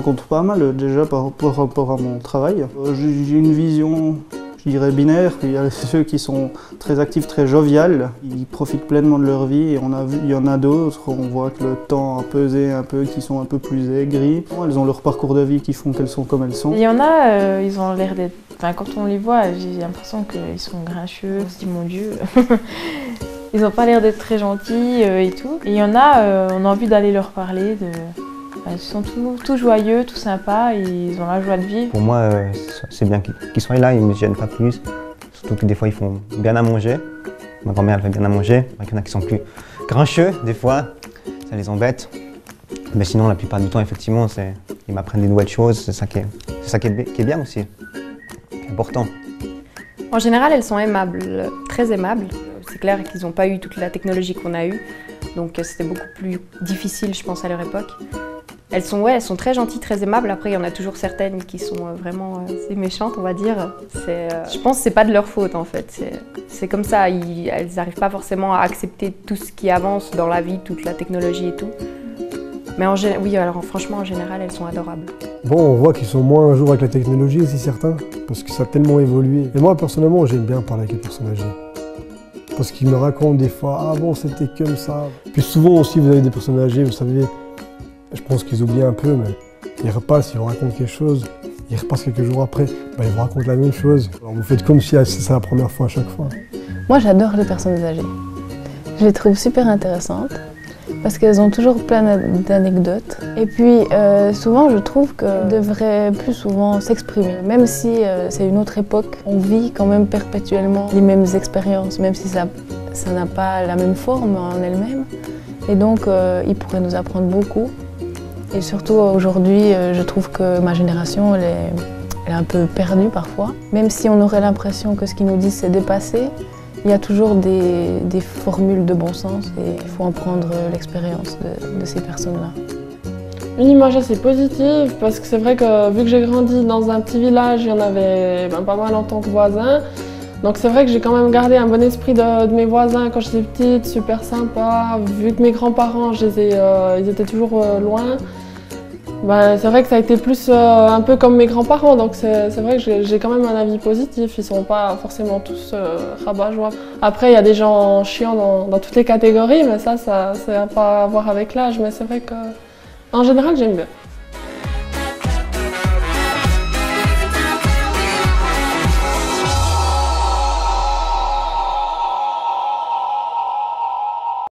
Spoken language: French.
rencontre pas mal déjà par rapport à mon travail. J'ai une vision, je dirais, binaire. Il y a ceux qui sont très actifs, très joviales, ils profitent pleinement de leur vie, et il y en a d'autres, on voit que le temps a pesé un peu, qui sont un peu plus aigris. Elles ont leur parcours de vie qui font qu'elles sont comme elles sont. Il y en a, ils ont l'air d'être... Enfin, quand on les voit, j'ai l'impression qu'ils sont grincheux, on se dit mon Dieu. Ils n'ont pas l'air d'être très gentils et tout. Et il y en a, on a envie d'aller leur parler. Ils sont tout joyeux, tout sympas, et ils ont la joie de vivre. Pour moi, c'est bien qu'ils soient là, ils ne me gênent pas plus. Surtout que des fois, ils font bien à manger. Ma grand-mère, elle fait bien à manger. Il y en a qui sont plus grincheux, des fois. Ça les embête. Mais sinon, la plupart du temps, effectivement, ils m'apprennent des nouvelles choses. C'est ça qui est bien aussi, qui est important. En général, elles sont aimables, très aimables. C'est clair qu'ils n'ont pas eu toute la technologie qu'on a eue, donc c'était beaucoup plus difficile, je pense, à leur époque. Elles sont très gentilles, très aimables. Après, il y en a toujours certaines qui sont vraiment assez méchantes, on va dire. Je pense que c'est pas de leur faute, en fait. C'est comme ça, elles n'arrivent pas forcément à accepter tout ce qui avance dans la vie, toute la technologie et tout. Mais oui, alors franchement, en général, elles sont adorables. Bon, on voit qu'ils sont moins un jour avec la technologie aussi, certains, parce que ça a tellement évolué. Et moi, personnellement, j'aime bien parler avec les personnes âgées. Parce qu'ils me racontent des fois, ah bon, c'était comme ça. Puis souvent aussi, vous avez des personnes âgées, vous savez, je pense qu'ils oublient un peu, mais ils repassent, ils vous racontent quelque chose, ils repassent quelques jours après, ils vous racontent la même chose. Alors vous faites comme si c'est la première fois à chaque fois. Moi, j'adore les personnes âgées. Je les trouve super intéressantes, parce qu'elles ont toujours plein d'anecdotes. Et puis, souvent, je trouve qu'elles devraient plus souvent s'exprimer. Même si c'est une autre époque, on vit quand même perpétuellement les mêmes expériences, même si ça n'a pas la même forme en elle-même. Et donc, ils pourraient nous apprendre beaucoup. Et surtout, aujourd'hui, je trouve que ma génération, elle est un peu perdue parfois. Même si on aurait l'impression que ce qu'ils nous disent, c'est dépassé, il y a toujours des formules de bon sens et il faut en prendre l'expérience de ces personnes-là. Une image assez positive parce que c'est vrai que vu que j'ai grandi dans un petit village, il y en avait pas mal en tant que voisin. Donc c'est vrai que j'ai quand même gardé un bon esprit de mes voisins quand j'étais petite, super sympa. Vu que mes grands-parents, ils étaient toujours loin. C'est vrai que ça a été plus un peu comme mes grands-parents, donc c'est vrai que j'ai quand même un avis positif, ils ne sont pas forcément tous rabat-joie. Après, il y a des gens chiants dans toutes les catégories, mais ça n'a pas à voir avec l'âge, mais c'est vrai qu'en général, j'aime bien.